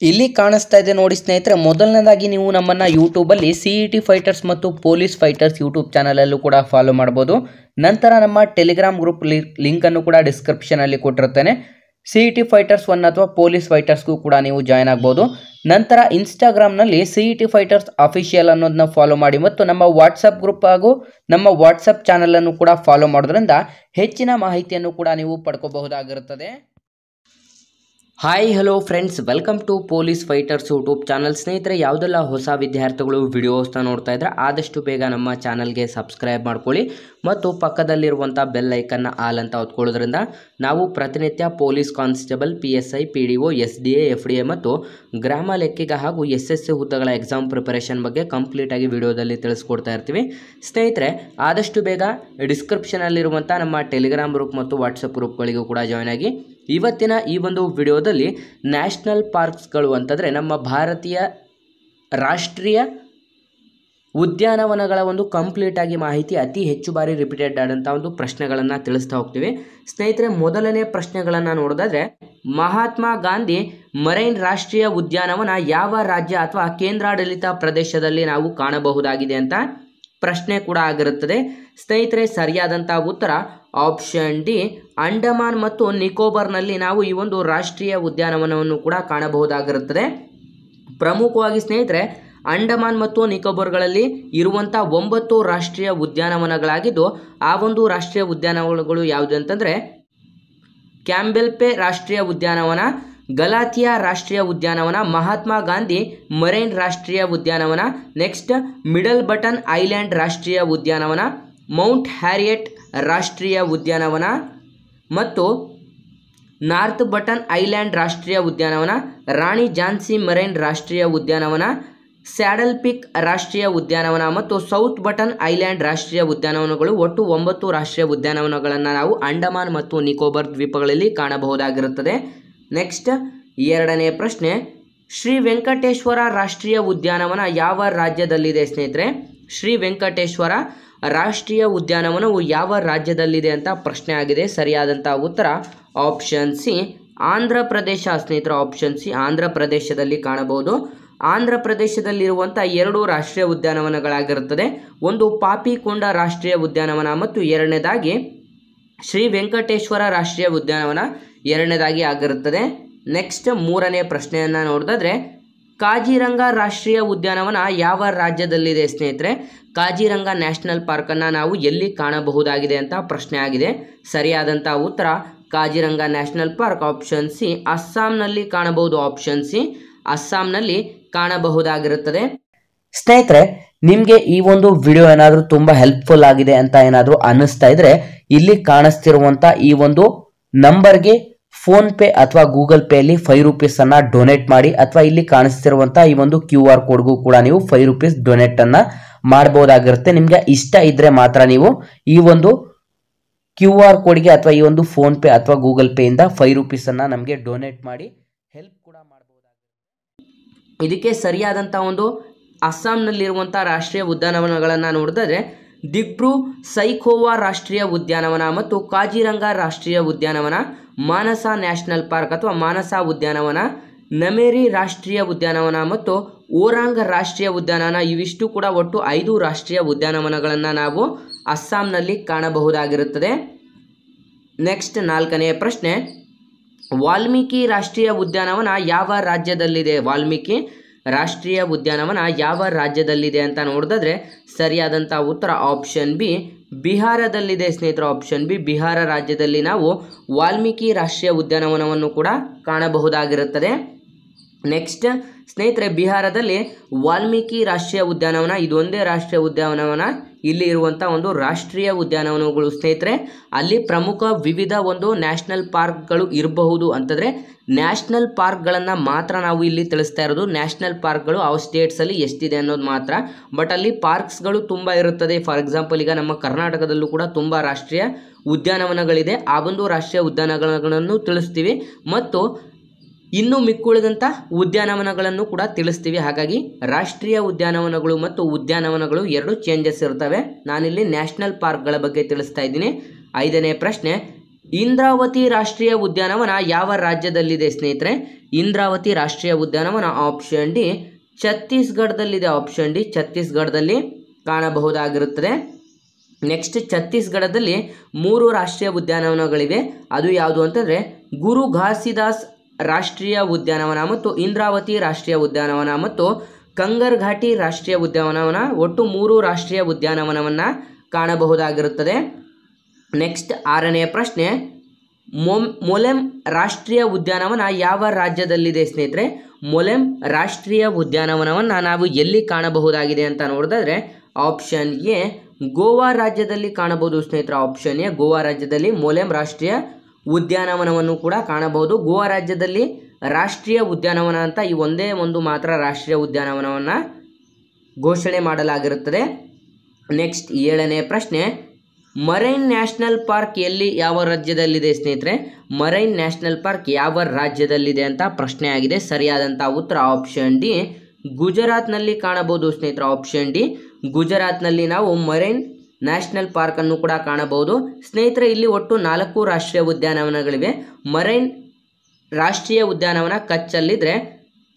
ಇಲ್ಲಿ ಕಾಣಿಸ್ತಾ ಇದೆ ನೋಡಿ ಸ್ನೇಹಿತರೆ, ಮೊದಲನೇದಾಗಿ ನೀವು ನಮ್ಮನ್ನು ಯೂಟ್ಯೂಬಲ್ಲಿ CET ಫೈಟರ್ಸ್ ಮತ್ತು ಪೊಲೀಸ್ ಫೈಟರ್ಸ್ ಯೂಟ್ಯೂಬ್ ಚಾನಲಲ್ಲೂ ಕೂಡ ಫಾಲೋ ಮಾಡ್ಬೋದು. ನಂತರ ನಮ್ಮ ಟೆಲಿಗ್ರಾಮ್ ಗ್ರೂಪ್ ಲಿಂಕನ್ನು ಕೂಡ ಡಿಸ್ಕ್ರಿಪ್ಷನಲ್ಲಿ ಕೊಟ್ಟಿರ್ತೇನೆ. CET ಫೈಟರ್ಸ್ 1 ಅಥವಾ ಪೊಲೀಸ್ ಫೈಟರ್ಸ್ಗೂ ಕೂಡ ನೀವು ಜಾಯ್ನ್ ಆಗ್ಬೋದು. ನಂತರ ಇನ್ಸ್ಟಾಗ್ರಾಮ್ನಲ್ಲಿ CET ಫೈಟರ್ಸ್ ಅಫಿಷಿಯಲ್ ಅನ್ನೋದನ್ನ ಫಾಲೋ ಮಾಡಿ ಮತ್ತು ನಮ್ಮ ವಾಟ್ಸಪ್ ಗ್ರೂಪ್ ಹಾಗೂ ನಮ್ಮ ವಾಟ್ಸಪ್ ಚಾನಲನ್ನು ಕೂಡ ಫಾಲೋ ಮಾಡೋದ್ರಿಂದ ಹೆಚ್ಚಿನ ಮಾಹಿತಿಯನ್ನು ಕೂಡ ನೀವು ಪಡ್ಕೋಬಹುದಾಗಿರುತ್ತದೆ. Hi hello friends, welcome to police fighters YouTube channel. ಸ್ನೇಹಿತರೆ, ಯಾವುದೆಲ್ಲ ಹೊಸ ವಿದ್ಯಾರ್ಥಿಗಳು ವಿಡಿಯೋಸ್ನ ನೋಡ್ತಾ ಇದ್ರೆ ಆದಷ್ಟು ಬೇಗ ನಮ್ಮ ಚಾನಲ್ಗೆ ಸಬ್ಸ್ಕ್ರೈಬ್ ಮಾಡ್ಕೊಳ್ಳಿ ಮತ್ತು ಪಕ್ಕದಲ್ಲಿರುವಂಥ ಬೆಲ್ ಐಕನ್ನ ಆಲ್ ಅಂತ ಹೊತ್ಕೊಳ್ಳೋದ್ರಿಂದ ನಾವು ಪ್ರತಿನಿತ್ಯ police constable, PSI, PDO, SDA, FDA ಮತ್ತು ಗ್ರಾಮ ಲೆಕ್ಕಿಗ ಹಾಗೂ SSC ಹುದ್ದೆಗಳ ಎಕ್ಸಾಮ್ ಪ್ರಿಪರೇಷನ್ ಬಗ್ಗೆ ಕಂಪ್ಲೀಟಾಗಿ ವಿಡಿಯೋದಲ್ಲಿ ತಿಳಿಸ್ಕೊಡ್ತಾ ಇರ್ತೀವಿ. ಸ್ನೇಹಿತರೆ, ಆದಷ್ಟು ಬೇಗ ಡಿಸ್ಕ್ರಿಪ್ಷನಲ್ಲಿರುವಂಥ ನಮ್ಮ ಟೆಲಿಗ್ರಾಮ್ ಗ್ರೂಪ್ ಮತ್ತು ವಾಟ್ಸಪ್ ಗ್ರೂಪ್ಗಳಿಗೂ ಕೂಡ ಜಾಯ್ನ್ ಆಗಿ. ಇವತ್ತಿನ ಈ ಒಂದು ವಿಡಿಯೋದಲ್ಲಿ ನ್ಯಾಷನಲ್ ಪಾರ್ಕ್ಸ್ಗಳು ಅಂತಂದರೆ ನಮ್ಮ ಭಾರತೀಯ ರಾಷ್ಟ್ರೀಯ ಉದ್ಯಾನವನಗಳ ಒಂದು ಕಂಪ್ಲೀಟಾಗಿ ಮಾಹಿತಿ ಅತಿ ಹೆಚ್ಚು ಬಾರಿ ರಿಪೀಟೆಡ್ ಆದಂಥ ಒಂದು ಪ್ರಶ್ನೆಗಳನ್ನು ತಿಳಿಸ್ತಾ ಹೋಗ್ತೀವಿ. ಸ್ನೇಹಿತರೆ, ಮೊದಲನೇ ಪ್ರಶ್ನೆಗಳನ್ನು ನೋಡೋದಾದರೆ, ಮಹಾತ್ಮ ಗಾಂಧಿ ಮರೈನ್ ರಾಷ್ಟ್ರೀಯ ಉದ್ಯಾನವನ ಯಾವ ರಾಜ್ಯ ಅಥವಾ ಕೇಂದ್ರಾಡಳಿತ ಪ್ರದೇಶದಲ್ಲಿ ನಾವು ಕಾಣಬಹುದಾಗಿದೆ ಅಂತ ಪ್ರಶ್ನೆ ಕೂಡ ಆಗಿರುತ್ತದೆ. ಸ್ನೇಹಿತರೆ, ಸರಿಯಾದಂಥ ಉತ್ತರ ಆಪ್ಷನ್ ಡಿ, ಅಂಡಮಾನ್ ಮತ್ತು ನಿಕೋಬಾರ್ನಲ್ಲಿ ನಾವು ಈ ಒಂದು ರಾಷ್ಟ್ರೀಯ ಉದ್ಯಾನವನವನ್ನು ಕೂಡ ಕಾಣಬಹುದಾಗಿರುತ್ತದೆ. ಪ್ರಮುಖವಾಗಿ ಸ್ನೇಹಿತರೆ, ಅಂಡಮಾನ್ ಮತ್ತು ನಿಕೋಬಾರ್ಗಳಲ್ಲಿ ಇರುವಂಥ 9 ರಾಷ್ಟ್ರೀಯ ಉದ್ಯಾನವನಗಳಾಗಿದ್ದು, ಆ ಒಂದು ರಾಷ್ಟ್ರೀಯ ಉದ್ಯಾನವನಗಳು ಯಾವುದು ಅಂತಂದರೆ ಕ್ಯಾಂಬೆಲ್ಪೆ ರಾಷ್ಟ್ರೀಯ ಉದ್ಯಾನವನ, ಗಲಾಥಿಯಾ ರಾಷ್ಟ್ರೀಯ ಉದ್ಯಾನವನ, ಮಹಾತ್ಮ ಗಾಂಧಿ ಮರೈನ್ ರಾಷ್ಟ್ರೀಯ ಉದ್ಯಾನವನ, ನೆಕ್ಸ್ಟ್ ಮಿಡಲ್ ಬಟನ್ ಐಲ್ಯಾಂಡ್ ರಾಷ್ಟ್ರೀಯ ಉದ್ಯಾನವನ, ಮೌಂಟ್ ಹ್ಯಾರಿಯಟ್ ರಾಷ್ಟ್ರೀಯ ಉದ್ಯಾನವನ ಮತ್ತು ನಾರ್ತ್ ಬಟನ್ ಐಲ್ಯಾಂಡ್ ರಾಷ್ಟ್ರೀಯ ಉದ್ಯಾನವನ, ರಾಣಿ ಝಾನ್ಸಿ ಮರೈನ್ ರಾಷ್ಟ್ರೀಯ ಉದ್ಯಾನವನ, ಸ್ಯಾಡಲ್ ಪಿಕ್ ರಾಷ್ಟ್ರೀಯ ಉದ್ಯಾನವನ ಮತ್ತು ಸೌತ್ ಬಟನ್ ಐಲ್ಯಾಂಡ್ ರಾಷ್ಟ್ರೀಯ ಉದ್ಯಾನವನಗಳು. ಒಟ್ಟು 9 ರಾಷ್ಟ್ರೀಯ ಉದ್ಯಾನವನಗಳನ್ನು ನಾವು ಅಂಡಮಾನ್ ಮತ್ತು ನಿಕೋಬಾರ್ ದ್ವೀಪಗಳಲ್ಲಿ ಕಾಣಬಹುದಾಗಿರುತ್ತದೆ. ನೆಕ್ಸ್ಟ್, ಎರಡನೇ ಪ್ರಶ್ನೆ, ಶ್ರೀ ವೆಂಕಟೇಶ್ವರ ರಾಷ್ಟ್ರೀಯ ಉದ್ಯಾನವನ ಯಾವ ರಾಜ್ಯದಲ್ಲಿದೆ? ಸ್ನೇಹಿತರೆ, ಶ್ರೀ ವೆಂಕಟೇಶ್ವರ ರಾಷ್ಟ್ರೀಯ ಉದ್ಯಾನವನವು ಯಾವ ರಾಜ್ಯದಲ್ಲಿದೆ ಅಂತ ಪ್ರಶ್ನೆ ಆಗಿದೆ. ಸರಿಯಾದಂಥ ಉತ್ತರ ಆಪ್ಷನ್ ಸಿ, ಆಂಧ್ರ ಪ್ರದೇಶ. ಸ್ನೇಹಿತರೆ, ಆಪ್ಷನ್ ಸಿ, ಆಂಧ್ರ ಪ್ರದೇಶದಲ್ಲಿ ಕಾಣಬಹುದು. ಆಂಧ್ರ ಪ್ರದೇಶದಲ್ಲಿರುವಂಥ 2 ರಾಷ್ಟ್ರೀಯ ಉದ್ಯಾನವನಗಳಾಗಿರುತ್ತದೆ. ಒಂದು ಪಾಪಿಕೊಂಡ ರಾಷ್ಟ್ರೀಯ ಉದ್ಯಾನವನ ಮತ್ತು ಎರಡನೇದಾಗಿ ಶ್ರೀ ವೆಂಕಟೇಶ್ವರ ರಾಷ್ಟ್ರೀಯ ಉದ್ಯಾನವನ ಎರಡನೇದಾಗಿ ಆಗಿರುತ್ತದೆ. ನೆಕ್ಸ್ಟ್, ಮೂರನೇ ಪ್ರಶ್ನೆಯನ್ನು ನೋಡಿದ್ರೆ, ಕಾಜಿರಂಗ ರಾಷ್ಟ್ರೀಯ ಉದ್ಯಾನವನ ಯಾವ ರಾಜ್ಯದಲ್ಲಿದೆ? ಸ್ನೇಹಿತರೆ, ಕಾಜಿರಂಗ ನ್ಯಾಷನಲ್ ಪಾರ್ಕನ್ನು ನಾವು ಎಲ್ಲಿ ಕಾಣಬಹುದಾಗಿದೆ ಅಂತ ಪ್ರಶ್ನೆ ಆಗಿದೆ. ಸರಿಯಾದಂಥ ಉತ್ತರ Kaziranga national park option C, ಅಸ್ಸಾಂನಲ್ಲಿ ಕಾಣಬಹುದು. ಆಪ್ಷನ್ ಸಿ, ಅಸ್ಸಾಂನಲ್ಲಿ ಕಾಣಬಹುದಾಗಿರುತ್ತದೆ. ಸ್ನೇಹಿತರೆ, ನಿಮಗೆ ಈ ಒಂದು ವಿಡಿಯೋ ಏನಾದರೂ ತುಂಬ ಹೆಲ್ಪ್ಫುಲ್ ಆಗಿದೆ ಅಂತ ಏನಾದರೂ ಅನ್ನಿಸ್ತಾ ಇದ್ರೆ ಇಲ್ಲಿ ಕಾಣಿಸ್ತಿರುವಂಥ ಈ ಒಂದು ನಂಬರ್ಗೆ ಫೋನ್ ಪೇ ಅಥವಾ ಗೂಗಲ್ ಪೇಯಲ್ಲಿ 5 ರೂಪೀಸನ್ನು ಡೊನೇಟ್ ಮಾಡಿ, ಅಥವಾ ಇಲ್ಲಿ ಕಾಣಿಸ್ತಿರುವಂಥ ಈ ಒಂದು QR ಕೋಡ್ಗೂ ಕೂಡ ನೀವು 5 ರೂಪೀಸ್ ಡೊನೇಟನ್ನು ಮಾಡಬಹುದಾಗಿರುತ್ತೆ. ನಿಮಗೆ ಇಷ್ಟ ಇದ್ದರೆ ಮಾತ್ರ ನೀವು ಈ ಒಂದು QR ಕೋಡ್ಗೆ ಅಥವಾ ಈ ಒಂದು ಫೋನ್ ಪೇ ಅಥವಾ ಗೂಗಲ್ ಪೇಯಿಂದ 5 ರೂಪೀಸನ್ನು ನಮಗೆ ಡೊನೇಟ್ ಮಾಡಿ ಹೆಲ್ಪ್ ಕೂಡ ಮಾಡಬಹುದಾಗಿರುತ್ತೆ. ಇದಕ್ಕೆ ಸರಿಯಾದಂಥ ಒಂದು ಅಸ್ಸಾಂನಲ್ಲಿರುವಂಥ ರಾಷ್ಟ್ರೀಯ ಉದ್ಯಾನವನಗಳನ್ನು ನೋಡಿದ್ರೆ ದಿಬ್ರು ಸೈಖೋವಾ ರಾಷ್ಟ್ರೀಯ ಉದ್ಯಾನವನ ಮತ್ತು ಕಾಜಿರಂಗ ರಾಷ್ಟ್ರೀಯ ಉದ್ಯಾನವನ, ಮಾನಸ ನ್ಯಾಷನಲ್ ಪಾರ್ಕ್ ಅಥವಾ ಮಾನಸ ಉದ್ಯಾನವನ, ನಮೇರಿ ರಾಷ್ಟ್ರೀಯ ಉದ್ಯಾನವನ ಮತ್ತು ಓರಾಂಗ್ ರಾಷ್ಟ್ರೀಯ ಉದ್ಯಾನವನ. ಇವಿಷ್ಟು ಕೂಡ ಒಟ್ಟು 5 ರಾಷ್ಟ್ರೀಯ ಉದ್ಯಾನವನಗಳನ್ನು ನಾವು ಅಸ್ಸಾಂನಲ್ಲಿ ಕಾಣಬಹುದಾಗಿರುತ್ತದೆ. ನೆಕ್ಸ್ಟ್, ನಾಲ್ಕನೆಯ ಪ್ರಶ್ನೆ, ವಾಲ್ಮೀಕಿ ರಾಷ್ಟ್ರೀಯ ಉದ್ಯಾನವನ ಯಾವ ರಾಜ್ಯದಲ್ಲಿದೆ? ವಾಲ್ಮೀಕಿ ರಾಷ್ಟ್ರೀಯ ಉದ್ಯಾನವನ ಯಾವ ರಾಜ್ಯದಲ್ಲಿದೆ ಅಂತ ನೋಡಿದ್ರೆ ಸರಿಯಾದಂಥ ಉತ್ತರ ಆಪ್ಷನ್ ಬಿ, ಬಿಹಾರದಲ್ಲಿದೆ. ಸ್ನೇಹಿತರು, ಆಪ್ಷನ್ ಬಿ, ಬಿಹಾರ ರಾಜ್ಯದಲ್ಲಿ ನಾವು ವಾಲ್ಮೀಕಿ ರಾಷ್ಟ್ರೀಯ ಉದ್ಯಾನವನವನ್ನು ಕೂಡ ಕಾಣಬಹುದಾಗಿರುತ್ತದೆ. ನೆಕ್ಸ್ಟ್ ಸ್ನೇಹಿತರೆ, ಬಿಹಾರದಲ್ಲಿ ವಾಲ್ಮೀಕಿ ರಾಷ್ಟ್ರೀಯ ಉದ್ಯಾನವನ ಇದೊಂದೇ ರಾಷ್ಟ್ರೀಯ ಉದ್ಯಾನವನ. ಇಲ್ಲಿ ಇರುವಂಥ ಒಂದು ರಾಷ್ಟ್ರೀಯ ಉದ್ಯಾನವನಗಳು ಸ್ನೇಹಿತರೆ, ಅಲ್ಲಿ ಪ್ರಮುಖ ವಿವಿಧ ಒಂದು ನ್ಯಾಷನಲ್ ಪಾರ್ಕ್ಗಳು ಇರಬಹುದು. ಅಂತಂದರೆ ನ್ಯಾಷನಲ್ ಪಾರ್ಕ್ಗಳನ್ನು ಮಾತ್ರ ನಾವು ಇಲ್ಲಿ ತಿಳಿಸ್ತಾ ಇರೋದು. ನ್ಯಾಷನಲ್ ಪಾರ್ಕ್ಗಳು ಆ ಸ್ಟೇಟ್ಸಲ್ಲಿ ಎಷ್ಟಿದೆ ಅನ್ನೋದು ಮಾತ್ರ, ಬಟ್ ಅಲ್ಲಿ ಪಾರ್ಕ್ಸ್ಗಳು ತುಂಬ ಇರುತ್ತದೆ. ಫಾರ್ ಎಕ್ಸಾಂಪಲ್, ಈಗ ನಮ್ಮ ಕರ್ನಾಟಕದಲ್ಲೂ ಕೂಡ ತುಂಬ ರಾಷ್ಟ್ರೀಯ ಉದ್ಯಾನವನಗಳಿದೆ. ಆ ಒಂದು ರಾಷ್ಟ್ರೀಯ ಉದ್ಯಾನವನಗಳನ್ನು ತಿಳಿಸ್ತೀವಿ ಮತ್ತು ಇನ್ನು ಮಿಕ್ಕುಳಿದಂಥ ಉದ್ಯಾನವನಗಳನ್ನು ಕೂಡ ತಿಳಿಸ್ತೀವಿ. ಹಾಗಾಗಿ ರಾಷ್ಟ್ರೀಯ ಉದ್ಯಾನವನಗಳು ಮತ್ತು ಉದ್ಯಾನವನಗಳು 2 ಚೇಂಜಸ್ ಇರ್ತವೆ. ನಾನಿಲ್ಲಿ ನ್ಯಾಷನಲ್ ಪಾರ್ಕ್ಗಳ ಬಗ್ಗೆ ತಿಳಿಸ್ತಾ ಇದ್ದೀನಿ. 5ನೇ ಪ್ರಶ್ನೆ, ಇಂದ್ರಾವತಿ ರಾಷ್ಟ್ರೀಯ ಉದ್ಯಾನವನ ಯಾವ ರಾಜ್ಯದಲ್ಲಿದೆ ಸ್ನೇಹಿತರೆ? ಇಂದ್ರಾವತಿ ರಾಷ್ಟ್ರೀಯ ಉದ್ಯಾನವನ ಆಪ್ಷನ್ ಡಿ ಛತ್ತೀಸ್ಗಢದಲ್ಲಿದೆ. ಆಪ್ಷನ್ ಡಿ ಛತ್ತೀಸ್ಗಢದಲ್ಲಿ ಕಾಣಬಹುದಾಗಿರುತ್ತದೆ. ನೆಕ್ಸ್ಟ್ ಛತ್ತೀಸ್ಗಢದಲ್ಲಿ 3 ರಾಷ್ಟ್ರೀಯ ಉದ್ಯಾನವನಗಳಿವೆ. ಅದು ಯಾವುದು ಅಂತಂದರೆ ಗುರು ಘಾಸಿದಾಸ್ ರಾಷ್ಟ್ರೀಯ ಉದ್ಯಾನವನ ಮತ್ತು ಇಂದ್ರಾವತಿ ರಾಷ್ಟ್ರೀಯ ಉದ್ಯಾನವನ ಮತ್ತು ಕಂಗರ್ ಘಾಟಿ ರಾಷ್ಟ್ರೀಯ ಉದ್ಯಾನವನ. ಒಟ್ಟು 3 ರಾಷ್ಟ್ರೀಯ ಉದ್ಯಾನವನವನ್ನು ಕಾಣಬಹುದಾಗಿರುತ್ತದೆ. ನೆಕ್ಸ್ಟ್ 6ನೇ ಪ್ರಶ್ನೆ, ಮೊಲೆಮ್ ರಾಷ್ಟ್ರೀಯ ಉದ್ಯಾನವನ ಯಾವ ರಾಜ್ಯದಲ್ಲಿದೆ ಸ್ನೇಹಿತರೆ? ಮೊಲೆಮ್ ರಾಷ್ಟ್ರೀಯ ಉದ್ಯಾನವನವನ್ನು ನಾವು ಎಲ್ಲಿ ಕಾಣಬಹುದಾಗಿದೆ ಅಂತ ನೋಡಿದ್ರೆ ಆಪ್ಷನ್ ಎ ಗೋವಾ ರಾಜ್ಯದಲ್ಲಿ ಕಾಣಬಹುದು ಸ್ನೇಹಿತರೆ. ಆಪ್ಷನ್ ಎ ಗೋವಾ ರಾಜ್ಯದಲ್ಲಿ ಮೊಲೆಮ್ ರಾಷ್ಟ್ರೀಯ ಉದ್ಯಾನವನವನ್ನು ಕೂಡ ಕಾಣಬಹುದು. ಗೋವಾ ರಾಜ್ಯದಲ್ಲಿ ರಾಷ್ಟ್ರೀಯ ಉದ್ಯಾನವನ ಅಂತ ಈ ಒಂದೇ ಒಂದು ಮಾತ್ರ ರಾಷ್ಟ್ರೀಯ ಉದ್ಯಾನವನವನ್ನು ಘೋಷಣೆ ಮಾಡಲಾಗಿರುತ್ತದೆ. ನೆಕ್ಸ್ಟ್ 7ನೇ ಪ್ರಶ್ನೆ, ಮರೈನ್ ನ್ಯಾಷನಲ್ ಪಾರ್ಕ್ ಯಾವ ರಾಜ್ಯದಲ್ಲಿದೆ ಸ್ನೇಹಿತರೆ? ಮರೈನ್ ನ್ಯಾಷನಲ್ ಪಾರ್ಕ್ ಯಾವ ರಾಜ್ಯದಲ್ಲಿದೆ ಅಂತ ಪ್ರಶ್ನೆ ಆಗಿದೆ. ಸರಿಯಾದಂಥ ಉತ್ತರ ಆಪ್ಷನ್ ಡಿ ಗುಜರಾತ್ನಲ್ಲಿ ಕಾಣಬಹುದು ಸ್ನೇಹಿತರೆ. ಆಪ್ಷನ್ ಡಿ ಗುಜರಾತ್ನಲ್ಲಿ ನಾವು ಮರೈನ್ ನ್ಯಾಷನಲ್ ಪಾರ್ಕನ್ನು ಕೂಡ ಕಾಣಬಹುದು. ಸ್ನೇಹಿತರೆ ಇಲ್ಲಿ ಒಟ್ಟು 4 ರಾಷ್ಟ್ರೀಯ ಉದ್ಯಾನವನಗಳಿವೆ. ಮರೈನ್ ರಾಷ್ಟ್ರೀಯ ಉದ್ಯಾನವನ ಕಚ್ಚಲ್ಲಿದ್ದರೆ,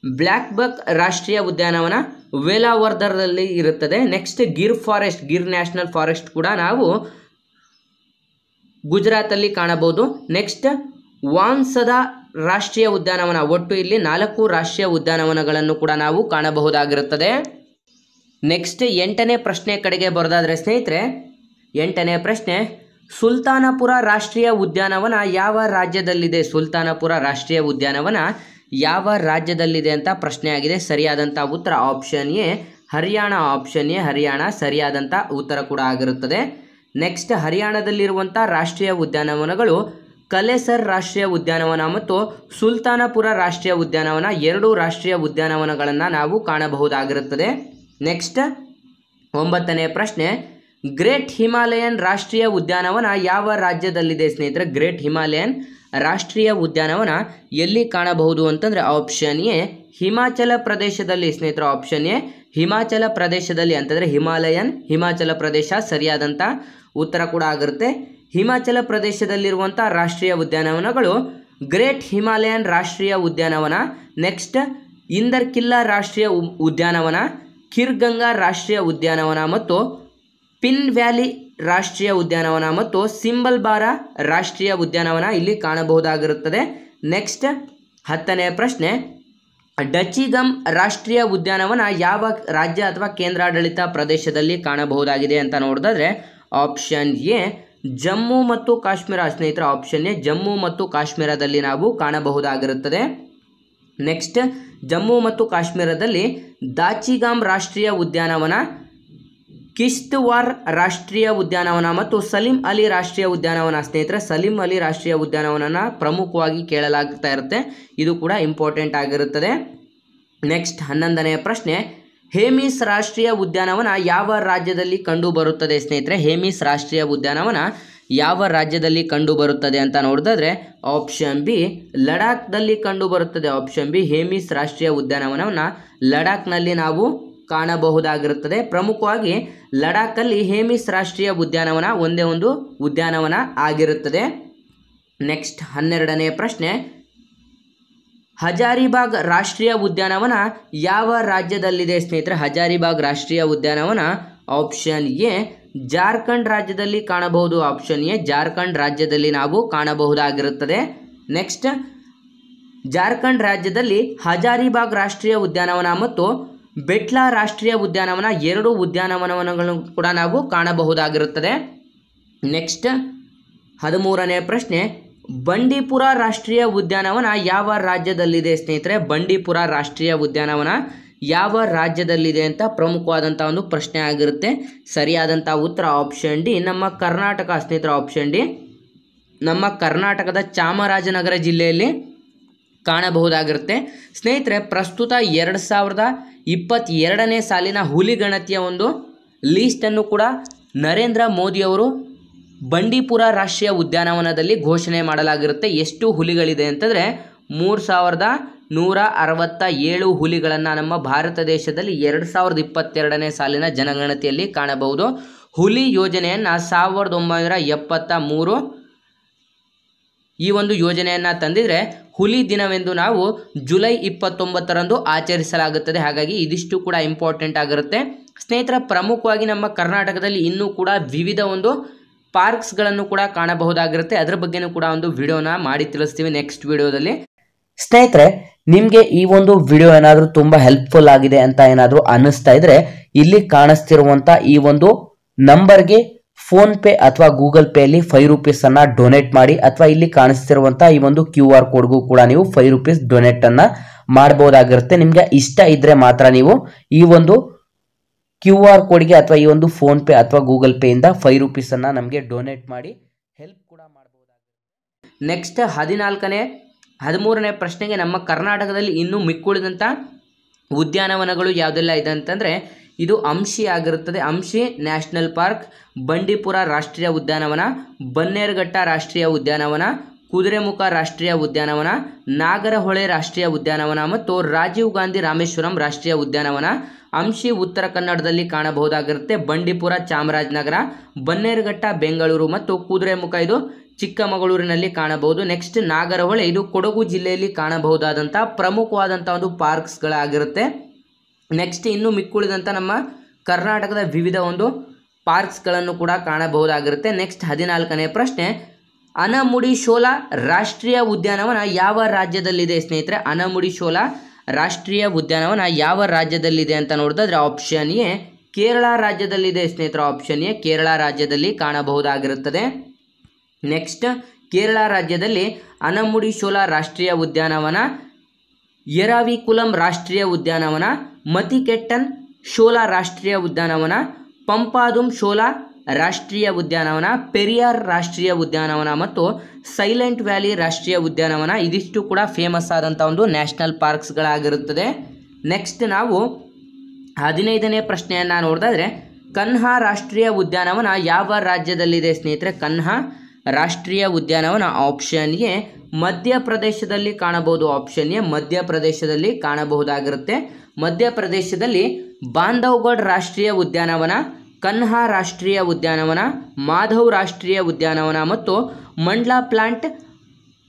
ಬ್ಲ್ಯಾಕ್ ಬಕ್ ರಾಷ್ಟ್ರೀಯ ಉದ್ಯಾನವನ ವೇಲಾವರ್ಧರ್ದಲ್ಲಿ ಇರುತ್ತದೆ. ನೆಕ್ಸ್ಟ್ ಗಿರ್ ನ್ಯಾಷನಲ್ ಫಾರೆಸ್ಟ್ ಕೂಡ ನಾವು ಗುಜರಾತಲ್ಲಿ ಕಾಣಬಹುದು. ನೆಕ್ಸ್ಟ್ ವಾನ್ಸದಾ ರಾಷ್ಟ್ರೀಯ ಉದ್ಯಾನವನ. ಒಟ್ಟು ಇಲ್ಲಿ 4 ರಾಷ್ಟ್ರೀಯ ಉದ್ಯಾನವನಗಳನ್ನು ಕೂಡ ನಾವು ಕಾಣಬಹುದಾಗಿರುತ್ತದೆ. ನೆಕ್ಸ್ಟ್ 8ನೇ ಪ್ರಶ್ನೆ ಕಡೆಗೆ ಬರೋದಾದರೆ ಸ್ನೇಹಿತರೆ, 8ನೇ ಪ್ರಶ್ನೆ, ಸುಲ್ತಾನಪುರ ರಾಷ್ಟ್ರೀಯ ಉದ್ಯಾನವನ ಯಾವ ರಾಜ್ಯದಲ್ಲಿದೆ? ಸುಲ್ತಾನಪುರ ರಾಷ್ಟ್ರೀಯ ಉದ್ಯಾನವನ ಯಾವ ರಾಜ್ಯದಲ್ಲಿದೆ ಅಂತ ಪ್ರಶ್ನೆ ಆಗಿದೆ. ಸರಿಯಾದಂಥ ಉತ್ತರ option A Haryana. Option A Haryana ಸರಿಯಾದಂಥ ಉತ್ತರ ಕೂಡ ಆಗಿರುತ್ತದೆ. ನೆಕ್ಸ್ಟ್ ಹರಿಯಾಣದಲ್ಲಿರುವಂಥ ರಾಷ್ಟ್ರೀಯ ಉದ್ಯಾನವನಗಳು ಕಲೇಸರ್ ರಾಷ್ಟ್ರೀಯ ಉದ್ಯಾನವನ ಮತ್ತು ಸುಲ್ತಾನಪುರ ರಾಷ್ಟ್ರೀಯ ಉದ್ಯಾನವನ. 2 ರಾಷ್ಟ್ರೀಯ ಉದ್ಯಾನವನಗಳನ್ನು ನಾವು ಕಾಣಬಹುದಾಗಿರುತ್ತದೆ. ನೆಕ್ಸ್ಟ್ 9ನೇ ಪ್ರಶ್ನೆ, ಗ್ರೇಟ್ ಹಿಮಾಲಯನ್ ರಾಷ್ಟ್ರೀಯ ಉದ್ಯಾನವನ ಯಾವ ರಾಜ್ಯದಲ್ಲಿದೆ ಸ್ನೇಹಿತರೆ? ಗ್ರೇಟ್ ಹಿಮಾಲಯನ್ ರಾಷ್ಟ್ರೀಯ ಉದ್ಯಾನವನ ಎಲ್ಲಿ ಕಾಣಬಹುದು ಅಂತಂದರೆ ಆಪ್ಷನ್ ಎ ಹಿಮಾಚಲ ಪ್ರದೇಶದಲ್ಲಿ ಸ್ನೇಹಿತರೆ. ಆಪ್ಷನ್ ಎ ಹಿಮಾಚಲ ಪ್ರದೇಶದಲ್ಲಿ ಅಂತಂದರೆ ಹಿಮಾಚಲ ಪ್ರದೇಶ ಸರಿಯಾದಂಥ ಉತ್ತರ ಕೂಡ ಆಗಿರುತ್ತೆ. ಹಿಮಾಚಲ ಪ್ರದೇಶದಲ್ಲಿರುವಂಥ ರಾಷ್ಟ್ರೀಯ ಉದ್ಯಾನವನಗಳು ಗ್ರೇಟ್ ಹಿಮಾಲಯನ್ ರಾಷ್ಟ್ರೀಯ ಉದ್ಯಾನವನ, ನೆಕ್ಸ್ಟ್ ಇಂದರ್ಕಿಲ್ಲಾ ರಾಷ್ಟ್ರೀಯ ಉದ್ಯಾನವನ, ಖಿರ್ಗಂಗಾ ರಾಷ್ಟ್ರೀಯ ಉದ್ಯಾನವನ ಮತ್ತು ಪಿನ್ ವ್ಯಾಲಿ ರಾಷ್ಟ್ರೀಯ ಉದ್ಯಾನವನ ಮತ್ತು ಸಿಂಬಲ್ಬಾರಾ ರಾಷ್ಟ್ರೀಯ ಉದ್ಯಾನವನ ಇಲ್ಲಿ ಕಾಣಬಹುದಾಗಿರುತ್ತದೆ. ನೆಕ್ಸ್ಟ್ 10ನೇ ಪ್ರಶ್ನೆ, ಡಚಿಗಮ್ ರಾಷ್ಟ್ರೀಯ ಉದ್ಯಾನವನ ಯಾವ ರಾಜ್ಯ ಅಥವಾ ಕೇಂದ್ರಾಡಳಿತ ಪ್ರದೇಶದಲ್ಲಿ ಕಾಣಬಹುದಾಗಿದೆ ಅಂತ ನೋಡಿದ್ರೆ ಆಪ್ಷನ್ ಎ ಜಮ್ಮು ಮತ್ತು ಕಾಶ್ಮೀರ ಸ್ನೇಹಿತರೆ. ಆಪ್ಷನ್ ಎ ಜಮ್ಮು ಮತ್ತು ಕಾಶ್ಮೀರದಲ್ಲಿ ನಾವು ಕಾಣಬಹುದಾಗಿರುತ್ತದೆ. ನೆಕ್ಸ್ಟ್ ಜಮ್ಮು ಮತ್ತು ಕಾಶ್ಮೀರದಲ್ಲಿ ದಾಚಿಗಾಮ್ ರಾಷ್ಟ್ರೀಯ ಉದ್ಯಾನವನ, ಕಿಶ್ತ್ವಾರ್ ರಾಷ್ಟ್ರೀಯ ಉದ್ಯಾನವನ ಮತ್ತು ಸಲೀಂ ಅಲಿ ರಾಷ್ಟ್ರೀಯ ಉದ್ಯಾನವನ. ಸ್ನೇಹಿತರೆ ಸಲೀಂ ಅಲಿ ರಾಷ್ಟ್ರೀಯ ಉದ್ಯಾನವನನ ಪ್ರಮುಖವಾಗಿ ಕೇಳಲಾಗ್ತಾ ಇರುತ್ತೆ, ಇದು ಕೂಡ ಇಂಪಾರ್ಟೆಂಟ್ ಆಗಿರುತ್ತದೆ. ನೆಕ್ಸ್ಟ್ 11ನೇ ಪ್ರಶ್ನೆ, ಹೇಮಿಸ್ ರಾಷ್ಟ್ರೀಯ ಉದ್ಯಾನವನ ಯಾವ ರಾಜ್ಯದಲ್ಲಿ ಕಂಡು ಬರುತ್ತದೆ ಸ್ನೇಹಿತರೆ? ಹೇಮಿಸ್ ರಾಷ್ಟ್ರೀಯ ಉದ್ಯಾನವನ ಯಾವ ರಾಜ್ಯದಲ್ಲಿ ಕಂಡು ಬರುತ್ತದೆ ಅಂತ ನೋಡಿದ್ರೆ ಆಪ್ಷನ್ ಬಿ ಲಡಾಖ್ದಲ್ಲಿ ಕಂಡು ಬರುತ್ತದೆ. ಆಪ್ಷನ್ ಬಿ ಹೇಮಿಸ್ ರಾಷ್ಟ್ರೀಯ ಉದ್ಯಾನವನವನ್ನು ಲಡಾಖ್ನಲ್ಲಿ ನಾವು ಕಾಣಬಹುದಾಗಿರುತ್ತದೆ. ಪ್ರಮುಖವಾಗಿ ಲಡಾಖಲ್ಲಿ ಹೇಮಿಸ್ ರಾಷ್ಟ್ರೀಯ ಉದ್ಯಾನವನ ಒಂದೇ ಒಂದು ಉದ್ಯಾನವನ ಆಗಿರುತ್ತದೆ. ನೆಕ್ಸ್ಟ್ 12ನೇ ಪ್ರಶ್ನೆ, ಹಜಾರಿಬಾಗ್ ರಾಷ್ಟ್ರೀಯ ಉದ್ಯಾನವನ ಯಾವ ರಾಜ್ಯದಲ್ಲಿದೆ ಸ್ನೇಹಿತರೆ? ಹಜಾರಿಬಾಗ್ ರಾಷ್ಟ್ರೀಯ ಉದ್ಯಾನವನ ಆಪ್ಷನ್ ಎ ಜಾರ್ಖಂಡ್ ರಾಜ್ಯದಲ್ಲಿ ಕಾಣಬಹುದು. ಆಪ್ಷನ್ ಎ ಜಾರ್ಖಂಡ್ ರಾಜ್ಯದಲ್ಲಿ ನಾವು ಕಾಣಬಹುದಾಗಿರುತ್ತದೆ. ನೆಕ್ಸ್ಟ್ ಜಾರ್ಖಂಡ್ ರಾಜ್ಯದಲ್ಲಿ ಹಜಾರಿಬಾಗ್ ರಾಷ್ಟ್ರೀಯ ಉದ್ಯಾನವನ ಮತ್ತು ಬೆಟ್ಲಾ ರಾಷ್ಟ್ರೀಯ ಉದ್ಯಾನವನ 2 ಉದ್ಯಾನವನಗಳನ್ನು ಕೂಡ ನಾವು ಕಾಣಬಹುದಾಗಿರುತ್ತದೆ. ನೆಕ್ಸ್ಟ್ 13ನೇ ಪ್ರಶ್ನೆ, ಬಂಡೀಪುರ ರಾಷ್ಟ್ರೀಯ ಉದ್ಯಾನವನ ಯಾವ ರಾಜ್ಯದಲ್ಲಿದೆ ಸ್ನೇಹಿತರೆ? ಬಂಡೀಪುರ ರಾಷ್ಟ್ರೀಯ ಉದ್ಯಾನವನ ಯಾವ ರಾಜ್ಯದಲ್ಲಿದೆ ಅಂತ ಪ್ರಮುಖವಾದಂಥ ಒಂದು ಪ್ರಶ್ನೆ ಆಗಿರುತ್ತೆ. ಸರಿಯಾದಂಥ ಉತ್ತರ ಆಪ್ಷನ್ ಡಿ ನಮ್ಮ ಕರ್ನಾಟಕ ಸ್ನೇಹಿತರೆ. ಆಪ್ಷನ್ ಡಿ ನಮ್ಮ ಕರ್ನಾಟಕದ ಚಾಮರಾಜನಗರ ಜಿಲ್ಲೆಯಲ್ಲಿ ಕಾಣಬಹುದಾಗಿರುತ್ತೆ. ಸ್ನೇಹಿತರೆ ಪ್ರಸ್ತುತ 2022ನೇ ಸಾಲಿನ ಹುಲಿ ಗಣತಿಯ ಒಂದು ಲೀಸ್ಟನ್ನು ಕೂಡ ನರೇಂದ್ರ ಮೋದಿಯವರು ಬಂಡೀಪುರ ರಾಷ್ಟ್ರೀಯ ಉದ್ಯಾನವನದಲ್ಲಿ ಘೋಷಣೆ ಮಾಡಲಾಗಿರುತ್ತೆ. ಎಷ್ಟು ಹುಲಿಗಳಿದೆ ಅಂತಂದರೆ 3167 ಹುಲಿಗಳನ್ನು ನಮ್ಮ ಭಾರತ ದೇಶದಲ್ಲಿ 2022ನೇ ಸಾಲಿನ ಜನಗಣತಿಯಲ್ಲಿ ಕಾಣಬಹುದು. ಹುಲಿ ಯೋಜನೆಯನ್ನು 1973 ಈ ಒಂದು ಯೋಜನೆಯನ್ನು ತಂದಿದ್ರೆ ಹುಲಿ ದಿನವೆಂದು ನಾವು ಜುಲೈ 29ರಂದು ಆಚರಿಸಲಾಗುತ್ತದೆ. ಹಾಗಾಗಿ ಇದಿಷ್ಟು ಕೂಡ ಇಂಪಾರ್ಟೆಂಟ್ ಆಗಿರುತ್ತೆ ಸ್ನೇಹಿತರ. ಪ್ರಮುಖವಾಗಿ ನಮ್ಮ ಕರ್ನಾಟಕದಲ್ಲಿ ಇನ್ನೂ ಕೂಡ ವಿವಿಧ ಒಂದು ಪಾರ್ಕ್ಸ್ಗಳನ್ನು ಕೂಡ ಕಾಣಬಹುದಾಗಿರುತ್ತೆ. ಅದರ ಬಗ್ಗೆನೂ ಕೂಡ ಒಂದು ವಿಡಿಯೋನ ಮಾಡಿ ತಿಳಿಸ್ತೀವಿ ನೆಕ್ಸ್ಟ್ ವಿಡಿಯೋದಲ್ಲಿ. ಸ್ನೇಹಿತರೆ, ನಿಮಗೆ ಈ ಒಂದು ವಿಡಿಯೋ ಏನಾದರೂ ತುಂಬ ಹೆಲ್ಪ್ಫುಲ್ ಆಗಿದೆ ಅಂತ ಏನಾದರೂ ಅನ್ನಿಸ್ತಾ ಇದ್ರೆ ಇಲ್ಲಿ ಕಾಣಿಸ್ತಿರುವಂಥ ಈ ಒಂದು ನಂಬರ್ಗೆ ಫೋನ್ ಪೇ ಅಥವಾ ಗೂಗಲ್ ಪೇಯಲ್ಲಿ 5 ರೂಪೀಸನ್ನು ಡೊನೇಟ್ ಮಾಡಿ, ಅಥವಾ ಇಲ್ಲಿ ಕಾಣಿಸ್ತಿರುವಂಥ ಈ ಒಂದು QR ಕೋಡ್ಗೂ ಕೂಡ ನೀವು 5 ರೂಪೀಸ್ ಡೊನೇಟನ್ನು ಮಾಡ್ಬೋದಾಗಿರುತ್ತೆ. ನಿಮಗೆ ಇಷ್ಟ ಇದ್ದರೆ ಮಾತ್ರ ನೀವು ಈ ಒಂದು QR ಕೋಡ್ಗೆ ಅಥವಾ ಈ ಒಂದು ಫೋನ್ ಪೇ ಅಥವಾ ಗೂಗಲ್ ಪೇಯಿಂದ 5 ರೂಪೀಸನ್ನು ನಮಗೆ ಡೊನೇಟ್ ಮಾಡಿ ಹೆಲ್ಪ್ ಕೂಡ ಮಾಡ್ಬೋದಾಗಿರುತ್ತೆ. ನೆಕ್ಸ್ಟ್ 13ನೇ ಪ್ರಶ್ನೆಗೆ, ನಮ್ಮ ಕರ್ನಾಟಕದಲ್ಲಿ ಇನ್ನೂ ಮಿಕ್ಕುಳಿದಂಥ ಉದ್ಯಾನವನಗಳು ಯಾವುದೆಲ್ಲ ಇದೆ ಅಂತಂದರೆ ಇದು ಅಂಶಿ ಆಗಿರುತ್ತದೆ. ಅಂಶಿ ನ್ಯಾಷನಲ್ ಪಾರ್ಕ್, ಬಂಡೀಪುರ ರಾಷ್ಟ್ರೀಯ ಉದ್ಯಾನವನ, ಬನ್ನೇರುಘಟ್ಟ ರಾಷ್ಟ್ರೀಯ ಉದ್ಯಾನವನ, ಕುದುರೆಮುಖ ರಾಷ್ಟ್ರೀಯ ಉದ್ಯಾನವನ, ನಾಗರಹೊಳೆ ರಾಷ್ಟ್ರೀಯ ಉದ್ಯಾನವನ ಮತ್ತು ರಾಜೀವ್ ಗಾಂಧಿ ರಾಮೇಶ್ವರಂ ರಾಷ್ಟ್ರೀಯ ಉದ್ಯಾನವನ. ಅಂಶಿ ಉತ್ತರ ಕನ್ನಡದಲ್ಲಿ ಕಾಣಬಹುದಾಗಿರುತ್ತೆ, ಬಂಡೀಪುರ ಚಾಮರಾಜನಗರ, ಬನ್ನೇರುಘಟ್ಟ ಬೆಂಗಳೂರು ಮತ್ತು ಕುದುರೆಮುಖ ಇದು ಚಿಕ್ಕಮಗಳೂರಿನಲ್ಲಿ ಕಾಣಬಹುದು. ನೆಕ್ಸ್ಟ್ ನಾಗರಹೊಳೆ ಇದು ಕೊಡಗು ಜಿಲ್ಲೆಯಲ್ಲಿ ಕಾಣಬಹುದಾದಂಥ ಪ್ರಮುಖವಾದಂಥ ಒಂದು ಪಾರ್ಕ್ಸ್ಗಳಾಗಿರುತ್ತೆ. ನೆಕ್ಸ್ಟ್ ಇನ್ನು ಮಿಕ್ಕುಳಿದಂಥ ನಮ್ಮ ಕರ್ನಾಟಕದ ವಿವಿಧ ಒಂದು ಪಾರ್ಕ್ಸ್ಗಳನ್ನು ಕೂಡ ಕಾಣಬಹುದಾಗಿರುತ್ತೆ. ನೆಕ್ಸ್ಟ್ 14ನೇ ಪ್ರಶ್ನೆ, ಅನಮುಡಿ ಶೋಲಾ ರಾಷ್ಟ್ರೀಯ ಉದ್ಯಾನವನ ಯಾವ ರಾಜ್ಯದಲ್ಲಿದೆ ಸ್ನೇಹಿತರೆ? ಅನಮುಡಿ ಶೋಲಾ ರಾಷ್ಟ್ರೀಯ ಉದ್ಯಾನವನ ಯಾವ ರಾಜ್ಯದಲ್ಲಿದೆ ಅಂತ ನೋಡಿದ್ರೆ ಆಪ್ಷನ್ ಎ ಕೇರಳ ರಾಜ್ಯದಲ್ಲಿದೆ ಸ್ನೇಹಿತರೆ. ಆಪ್ಷನ್ ಎ ಕೇರಳ ರಾಜ್ಯದಲ್ಲಿ ಕಾಣಬಹುದಾಗಿರುತ್ತದೆ. ನೆಕ್ಸ್ಟ್ ಕೇರಳ ರಾಜ್ಯದಲ್ಲಿ ಅನಮುಡಿ ಶೋಲಾ ರಾಷ್ಟ್ರೀಯ ಉದ್ಯಾನವನ, ಎರಾವಿಕುಲಂ ರಾಷ್ಟ್ರೀಯ ಉದ್ಯಾನವನ, ಮತಿಕೆಟ್ಟನ್ ಶೋಲಾ ರಾಷ್ಟ್ರೀಯ ಉದ್ಯಾನವನ, ಪಂಪಾದುಮ್ ಶೋಲಾ ರಾಷ್ಟ್ರೀಯ ಉದ್ಯಾನವನ, ಪೆರಿಯಾರ್ ರಾಷ್ಟ್ರೀಯ ಉದ್ಯಾನವನ ಮತ್ತು ಸೈಲೆಂಟ್ ವ್ಯಾಲಿ ರಾಷ್ಟ್ರೀಯ ಉದ್ಯಾನವನ. ಇದಿಷ್ಟು ಕೂಡ ಫೇಮಸ್ ಆದಂಥ ಒಂದು ನ್ಯಾಷನಲ್ ಪಾರ್ಕ್ಸ್ಗಳಾಗಿರುತ್ತದೆ. ನೆಕ್ಸ್ಟ್ ನಾವು 15ನೇ ಪ್ರಶ್ನೆಯನ್ನು ನೋಡಿದ್ರೆ, ಕನ್ಹಾ ರಾಷ್ಟ್ರೀಯ ಉದ್ಯಾನವನ ಯಾವ ರಾಜ್ಯದಲ್ಲಿದೆ ಸ್ನೇಹಿತರೆ? ಕನ್ಹಾ ರಾಷ್ಟ್ರೀಯ ಉದ್ಯಾನವನ ಆಪ್ಷನ್ ಎ ಮಧ್ಯಪ್ರದೇಶದಲ್ಲಿ ಕಾಣಬಹುದು. ಆಪ್ಷನ್ ಎ ಮಧ್ಯಪ್ರದೇಶದಲ್ಲಿ ಕಾಣಬಹುದಾಗಿರುತ್ತೆ. ಮಧ್ಯಪ್ರದೇಶದಲ್ಲಿ ಬಾಂಧವ್ಗಢ್ ರಾಷ್ಟ್ರೀಯ ಉದ್ಯಾನವನ, ಕನ್ಹಾ ರಾಷ್ಟ್ರೀಯ ಉದ್ಯಾನವನ, ಮಾಧವ್ ರಾಷ್ಟ್ರೀಯ ಉದ್ಯಾನವನ ಮತ್ತು ಮಂಡ್ಲಾ ಪ್ಲಾಂಟ್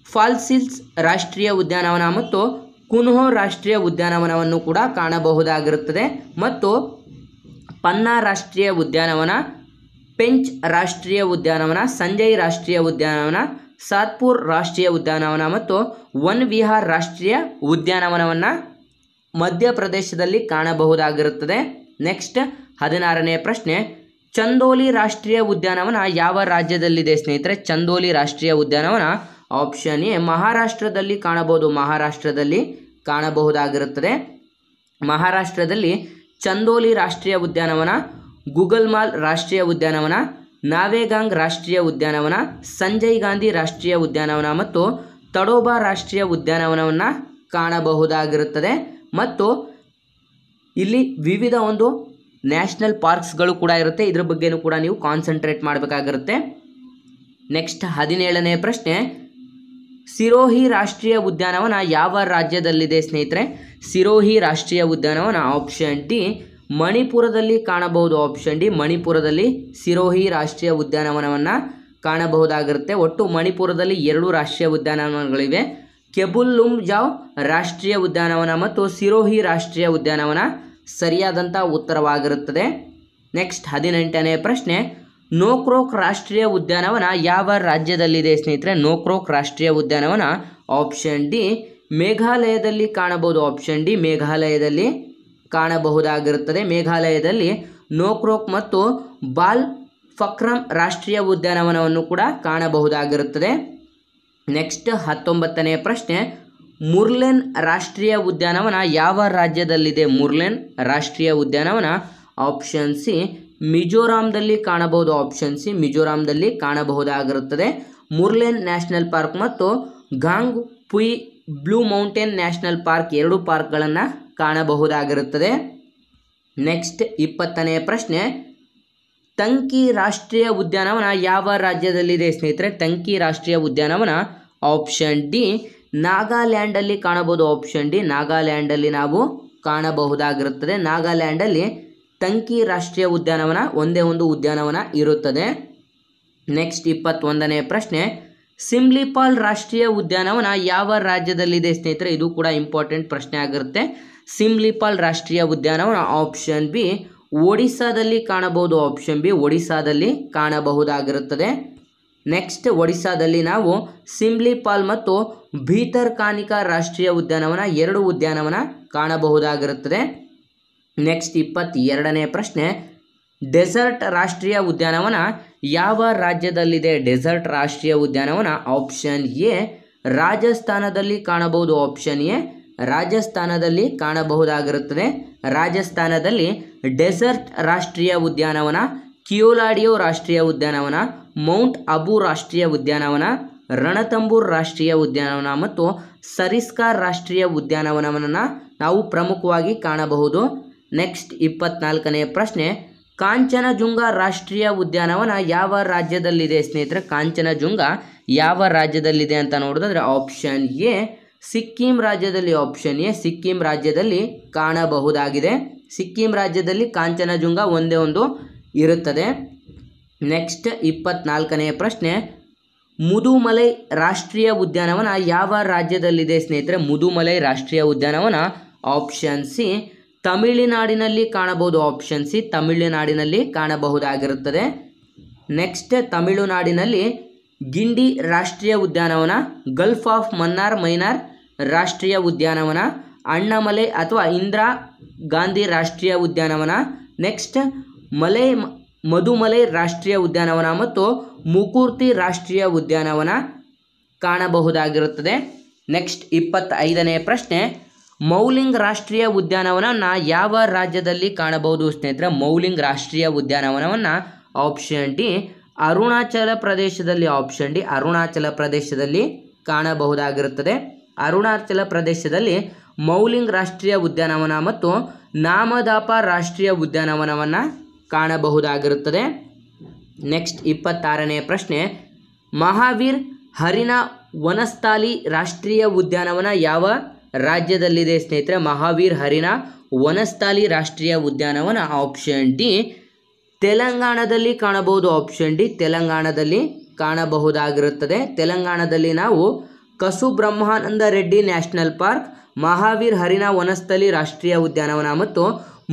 ಫಾಲ್ಸಿಲ್ಸ್ ರಾಷ್ಟ್ರೀಯ ಉದ್ಯಾನವನ ಮತ್ತು ಕುನ್ಹೋ ರಾಷ್ಟ್ರೀಯ ಉದ್ಯಾನವನವನ್ನು ಕೂಡ ಕಾಣಬಹುದಾಗಿರುತ್ತದೆ. ಮತ್ತು ಪನ್ನಾ ರಾಷ್ಟ್ರೀಯ ಉದ್ಯಾನವನ, ಪೆಂಚ್ ರಾಷ್ಟ್ರೀಯ ಉದ್ಯಾನವನ, ಸಂಜಯ್ ರಾಷ್ಟ್ರೀಯ ಉದ್ಯಾನವನ, ಸಾತ್ಪುರ್ ರಾಷ್ಟ್ರೀಯ ಉದ್ಯಾನವನ ಮತ್ತು ವನ್ ವಿಹಾರ್ ರಾಷ್ಟ್ರೀಯ ಉದ್ಯಾನವನವನ್ನು ಮಧ್ಯಪ್ರದೇಶದಲ್ಲಿ ಕಾಣಬಹುದಾಗಿರುತ್ತದೆ. ನೆಕ್ಸ್ಟ್ 16ನೇ ಪ್ರಶ್ನೆ, ಚಂದೋಲಿ ರಾಷ್ಟ್ರೀಯ ಉದ್ಯಾನವನ ಯಾವ ರಾಜ್ಯದಲ್ಲಿದೆ ಸ್ನೇಹಿತರೆ? ಚಂದೋಲಿ ರಾಷ್ಟ್ರೀಯ ಉದ್ಯಾನವನ ಆಪ್ಷನ್ ಎ ಮಹಾರಾಷ್ಟ್ರದಲ್ಲಿ ಕಾಣಬಹುದು. ಮಹಾರಾಷ್ಟ್ರದಲ್ಲಿ ಕಾಣಬಹುದಾಗಿರುತ್ತದೆ. ಮಹಾರಾಷ್ಟ್ರದಲ್ಲಿ ಚಂದೋಲಿ ರಾಷ್ಟ್ರೀಯ ಉದ್ಯಾನವನ, ಗುಗಲ್ಮಾಲ್ ರಾಷ್ಟ್ರೀಯ ಉದ್ಯಾನವನ, ನಾವೇಗಾಂಗ್ ರಾಷ್ಟ್ರೀಯ ಉದ್ಯಾನವನ, ಸಂಜಯ್ ಗಾಂಧಿ ರಾಷ್ಟ್ರೀಯ ಉದ್ಯಾನವನ ಮತ್ತು ತಡೋಬಾ ರಾಷ್ಟ್ರೀಯ ಉದ್ಯಾನವನವನ್ನು ಕಾಣಬಹುದಾಗಿರುತ್ತದೆ. ಮತ್ತು ಇಲ್ಲಿ ವಿವಿಧ ಒಂದು ನ್ಯಾಷನಲ್ ಪಾರ್ಕ್ಸ್ಗಳು ಕೂಡ ಇರುತ್ತೆ. ಇದ್ರ ಬಗ್ಗೆನೂ ಕೂಡ ನೀವು ಕಾನ್ಸಂಟ್ರೇಟ್ ಮಾಡಬೇಕಾಗಿರುತ್ತೆ. ನೆಕ್ಸ್ಟ್ 17ನೇ ಪ್ರಶ್ನೆ, ಸಿರೋಹಿ ರಾಷ್ಟ್ರೀಯ ಉದ್ಯಾನವನ ಯಾವ ರಾಜ್ಯದಲ್ಲಿದೆ ಸ್ನೇಹಿತರೆ? ಸಿರೋಹಿ ರಾಷ್ಟ್ರೀಯ ಉದ್ಯಾನವನ ಆಪ್ಷನ್ ಡಿ ಮಣಿಪುರದಲ್ಲಿ ಕಾಣಬಹುದು. ಆಪ್ಷನ್ ಡಿ ಮಣಿಪುರದಲ್ಲಿ ಸಿರೋಹಿ ರಾಷ್ಟ್ರೀಯ ಉದ್ಯಾನವನವನ್ನು ಕಾಣಬಹುದಾಗಿರುತ್ತೆ. ಒಟ್ಟು ಮಣಿಪುರದಲ್ಲಿ 2 ರಾಷ್ಟ್ರೀಯ ಉದ್ಯಾನವನಗಳಿವೆ, ಕೆಬುಲ್ ಲುಮ್ಜಾವ್ ರಾಷ್ಟ್ರೀಯ ಉದ್ಯಾನವನ ಮತ್ತು ಸಿರೋಹಿ ರಾಷ್ಟ್ರೀಯ ಉದ್ಯಾನವನ ಸರಿಯಾದಂಥ ಉತ್ತರವಾಗಿರುತ್ತದೆ. ನೆಕ್ಸ್ಟ್ 18ನೇ ಪ್ರಶ್ನೆ, ನೋಕ್ರೋಕ್ ರಾಷ್ಟ್ರೀಯ ಉದ್ಯಾನವನ ಯಾವ ರಾಜ್ಯದಲ್ಲಿದೆ ಸ್ನೇಹಿತರೆ? ನೋಕ್ರೋಕ್ ರಾಷ್ಟ್ರೀಯ ಉದ್ಯಾನವನ ಆಪ್ಷನ್ ಡಿ ಮೇಘಾಲಯದಲ್ಲಿ ಕಾಣಬಹುದು. Option D ಮೇಘಾಲಯದಲ್ಲಿ ಕಾಣಬಹುದಾಗಿರುತ್ತದೆ. ಮೇಘಾಲಯದಲ್ಲಿ ನೋಕ್ರೋಕ್ ಮತ್ತು ಬಾಲ್ ಫಕ್ರಮ್ ರಾಷ್ಟ್ರೀಯ ಉದ್ಯಾನವನವನ್ನು ಕೂಡ ಕಾಣಬಹುದಾಗಿರುತ್ತದೆ. ನೆಕ್ಸ್ಟ್ 19ನೇ ಪ್ರಶ್ನೆ, ಮುರ್ಲೆನ್ ರಾಷ್ಟ್ರೀಯ ಉದ್ಯಾನವನ ಯಾವ ರಾಜ್ಯದಲ್ಲಿದೆ? ಮುರ್ಲೆನ್ ರಾಷ್ಟ್ರೀಯ ಉದ್ಯಾನವನ ಆಪ್ಷನ್ ಸಿ ಮಿಜೋರಾಂದಲ್ಲಿ ಕಾಣಬಹುದು. ಆಪ್ಷನ್ ಸಿ ಮಿಜೋರಾಂದಲ್ಲಿ ಕಾಣಬಹುದಾಗಿರುತ್ತದೆ. ಮುರ್ಲೆನ್ ನ್ಯಾಷನಲ್ ಪಾರ್ಕ್ ಮತ್ತು Phawngpui blue mountain national park 2 ಪಾರ್ಕ್ಗಳನ್ನು ಕಾಣಬಹುದಾಗಿರುತ್ತದೆ. ನೆಕ್ಸ್ಟ್ 20ನೇ ಪ್ರಶ್ನೆ, ತಂಕಿ ರಾಷ್ಟ್ರೀಯ ಉದ್ಯಾನವನ ಯಾವ ರಾಜ್ಯದಲ್ಲಿದೆ ಸ್ನೇಹಿತರೆ? ತಂಕಿ ರಾಷ್ಟ್ರೀಯ ಉದ್ಯಾನವನ ಆಪ್ಷನ್ ಡಿ ನಾಗಾಲ್ಯಾಂಡಲ್ಲಿ ಕಾಣಬಹುದು. ಆಪ್ಷನ್ ಡಿ ನಾಗಾಲ್ಯಾಂಡಲ್ಲಿ ನಾವು ಕಾಣಬಹುದಾಗಿರುತ್ತದೆ. ನಾಗಾಲ್ಯಾಂಡಲ್ಲಿ ತಂಕಿ ರಾಷ್ಟ್ರೀಯ ಉದ್ಯಾನವನ ಒಂದೇ ಒಂದು ಉದ್ಯಾನವನ ಇರುತ್ತದೆ. ನೆಕ್ಸ್ಟ್ 21ನೇ ಪ್ರಶ್ನೆ, ಸಿಮ್ಲಿಪಾಲ್ ರಾಷ್ಟ್ರೀಯ ಉದ್ಯಾನವನ ಯಾವ ರಾಜ್ಯದಲ್ಲಿದೆ ಸ್ನೇಹಿತರೆ? ಇದು ಕೂಡ ಇಂಪಾರ್ಟೆಂಟ್ ಪ್ರಶ್ನೆ ಆಗಿರುತ್ತೆ. ಸಿಮ್ಲಿಪಾಲ್ ರಾಷ್ಟ್ರೀಯ ಉದ್ಯಾನವನ ಆಪ್ಷನ್ ಬಿ ಒಡಿಸ್ಸಾದಲ್ಲಿ ಕಾಣಬಹುದು. ಆಪ್ಷನ್ ಬಿ ಒಡಿಸ್ಸಾದಲ್ಲಿ ಕಾಣಬಹುದಾಗಿರುತ್ತದೆ. ನೆಕ್ಸ್ಟ್ ಒಡಿಸ್ಸಾದಲ್ಲಿ ನಾವು ಸಿಮ್ಲಿಪಾಲ್ ಮತ್ತು ಭೀತರ್ಕಾನಿಕಾ ರಾಷ್ಟ್ರೀಯ ಉದ್ಯಾನವನ 2 ಉದ್ಯಾನವನ ಕಾಣಬಹುದಾಗಿರುತ್ತದೆ. ನೆಕ್ಸ್ಟ್ 22ನೇ ಪ್ರಶ್ನೆ, ಡೆಸರ್ಟ್ ರಾಷ್ಟ್ರೀಯ ಉದ್ಯಾನವನ ಯಾವ ರಾಜ್ಯದಲ್ಲಿದೆ? ಡೆಸರ್ಟ್ ರಾಷ್ಟ್ರೀಯ ಉದ್ಯಾನವನ ಆಪ್ಷನ್ ಎ ರಾಜಸ್ಥಾನದಲ್ಲಿ ಕಾಣಬಹುದು. ಆಪ್ಷನ್ ಎ ರಾಜಸ್ಥಾನದಲ್ಲಿ ಕಾಣಬಹುದಾಗಿರುತ್ತದೆ. ರಾಜಸ್ಥಾನದಲ್ಲಿ ಡೆಸರ್ಟ್ ರಾಷ್ಟ್ರೀಯ ಉದ್ಯಾನವನ, ಕಿಯೋಲಾಡಿಯೋ ರಾಷ್ಟ್ರೀಯ ಉದ್ಯಾನವನ, ಮೌಂಟ್ ಅಬು ರಾಷ್ಟ್ರೀಯ ಉದ್ಯಾನವನ, ರಣತಂಬೂರ್ ರಾಷ್ಟ್ರೀಯ ಉದ್ಯಾನವನ ಮತ್ತು ಸರಿಸ್ಕಾರ್ ರಾಷ್ಟ್ರೀಯ ಉದ್ಯಾನವನವನ್ನು ನಾವು ಪ್ರಮುಖವಾಗಿ ಕಾಣಬಹುದು. ನೆಕ್ಸ್ಟ್ 24ನೇ ಪ್ರಶ್ನೆ, ಕಾಂಚನಜುಂಗ ರಾಷ್ಟ್ರೀಯ ಉದ್ಯಾನವನ ಯಾವ ರಾಜ್ಯದಲ್ಲಿದೆ ಸ್ನೇಹಿತರೆ? ಕಾಂಚನಜುಂಗ ಯಾವ ರಾಜ್ಯದಲ್ಲಿದೆ ಅಂತ ನೋಡಿದ್ರೆ ಆಪ್ಷನ್ ಎ ಸಿಕ್ಕಿಂ ರಾಜ್ಯದಲ್ಲಿ. ಆಪ್ಷನ್ ಎ ಸಿಕ್ಕಿಂ ರಾಜ್ಯದಲ್ಲಿ ಕಾಣಬಹುದಾಗಿದೆ. ಸಿಕ್ಕಿಂ ರಾಜ್ಯದಲ್ಲಿ ಕಾಂಚನಜುಂಗ ಒಂದೇ ಒಂದು ಇರುತ್ತದೆ. ನೆಕ್ಸ್ಟ್ 24ನೇ ಪ್ರಶ್ನೆ, ಮುದುಮಲೈ ರಾಷ್ಟ್ರೀಯ ಉದ್ಯಾನವನ ಯಾವ ರಾಜ್ಯದಲ್ಲಿದೆ ಸ್ನೇಹಿತರೆ? ಮುದುಮಲೈ ರಾಷ್ಟ್ರೀಯ ಉದ್ಯಾನವನ ಆಪ್ಷನ್ ಸಿ ತಮಿಳುನಾಡಿನಲ್ಲಿ ಕಾಣಬಹುದು. ಆಪ್ಷನ್ ಸಿ ತಮಿಳುನಾಡಿನಲ್ಲಿ ಕಾಣಬಹುದಾಗಿರುತ್ತದೆ. ನೆಕ್ಸ್ಟ್ ತಮಿಳುನಾಡಿನಲ್ಲಿ ಗಿಂಡಿ ರಾಷ್ಟ್ರೀಯ ಉದ್ಯಾನವನ, ಗಲ್ಫ್ ಆಫ್ ಮನ್ನಾರ್ ಮೈನಾರ್ ರಾಷ್ಟ್ರೀಯ ಉದ್ಯಾನವನ, ಅಣ್ಣಾಮಲೈ ಅಥವಾ ಇಂದಿರಾ ಗಾಂಧಿ ರಾಷ್ಟ್ರೀಯ ಉದ್ಯಾನವನ, ನೆಕ್ಸ್ಟ್ ಮಧುಮಲೈ ರಾಷ್ಟ್ರೀಯ ಉದ್ಯಾನವನ ಮತ್ತು ಮುಕುರ್ತಿ ರಾಷ್ಟ್ರೀಯ ಉದ್ಯಾನವನ ಕಾಣಬಹುದಾಗಿರುತ್ತದೆ. ನೆಕ್ಸ್ಟ್ 25ನೇ ಪ್ರಶ್ನೆ, ಮೌಲಿಂಗ್ ರಾಷ್ಟ್ರೀಯ ಉದ್ಯಾನವನವನ್ನು ಯಾವ ರಾಜ್ಯದಲ್ಲಿ ಕಾಣಬಹುದು ಸ್ನೇಹಿತರೆ? ಮೌಲಿಂಗ್ ರಾಷ್ಟ್ರೀಯ ಉದ್ಯಾನವನವನ್ನು ಆಪ್ಷನ್ ಡಿ ಅರುಣಾಚಲ ಪ್ರದೇಶದಲ್ಲಿ. ಆಪ್ಷನ್ ಡಿ ಅರುಣಾಚಲ ಪ್ರದೇಶದಲ್ಲಿ ಕಾಣಬಹುದಾಗಿರುತ್ತದೆ. ಅರುಣಾಚಲ ಪ್ರದೇಶದಲ್ಲಿ ಮೌಲಿಂಗ್ ರಾಷ್ಟ್ರೀಯ ಉದ್ಯಾನವನ ಮತ್ತು ನಾಮದಾಪ ರಾಷ್ಟ್ರೀಯ ಉದ್ಯಾನವನವನ್ನು ಕಾಣಬಹುದಾಗಿರುತ್ತದೆ. ನೆಕ್ಸ್ಟ್ 26ನೇ ಪ್ರಶ್ನೆ, ಮಹಾವೀರ್ ಹರಿಣ ವನಸ್ಥಲಿ ರಾಷ್ಟ್ರೀಯ ಉದ್ಯಾನವನ ಯಾವ ರಾಜ್ಯದಲ್ಲಿದೆ ಸ್ನೇಹಿತರೆ? ಮಹಾವೀರ್ ಹರಿಣ ವನಸ್ಥಲಿ ರಾಷ್ಟ್ರೀಯ ಉದ್ಯಾನವನ ಆಪ್ಷನ್ ಡಿ ತೆಲಂಗಾಣದಲ್ಲಿ ಕಾಣಬಹುದು. ಆಪ್ಷನ್ ಡಿ ತೆಲಂಗಾಣದಲ್ಲಿ ಕಾಣಬಹುದಾಗಿರುತ್ತದೆ. ತೆಲಂಗಾಣದಲ್ಲಿ ನಾವು ಕಸುಬ್ರಹ್ಮಾನಂದ ರೆಡ್ಡಿ ನ್ಯಾಷನಲ್ ಪಾರ್ಕ್, ಮಹಾವೀರ್ ಹರಿಣ ವನಸ್ಥಲಿ ರಾಷ್ಟ್ರೀಯ ಉದ್ಯಾನವನ ಮತ್ತು